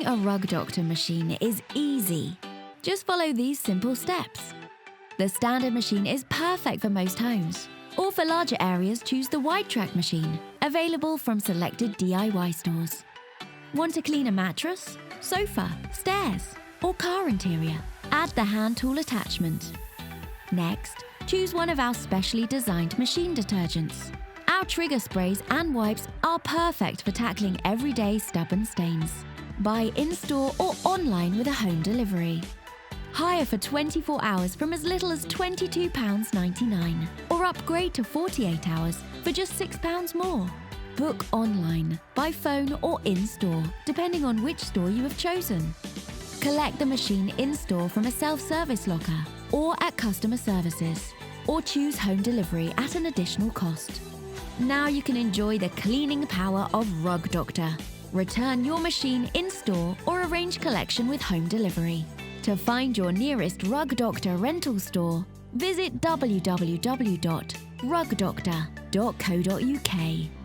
Using a Rug Doctor machine is easy. Just follow these simple steps. The standard machine is perfect for most homes. Or for larger areas, choose the Wide Track machine, available from selected DIY stores. Want to clean a mattress, sofa, stairs, or car interior? Add the hand tool attachment. Next, choose one of our specially designed machine detergents. Our trigger sprays and wipes are perfect for tackling everyday stubborn stains. Buy in-store or online with a home delivery. Hire for 24 hours from as little as £22.99 or upgrade to 48 hours for just £6 more. Book online, by phone or in-store, depending on which store you have chosen. Collect the machine in-store from a self-service locker or at customer services, or choose home delivery at an additional cost. Now you can enjoy the cleaning power of Rug Doctor. Return your machine in-store or arrange collection with home delivery. To find your nearest Rug Doctor rental store, visit www.rugdoctor.co.uk.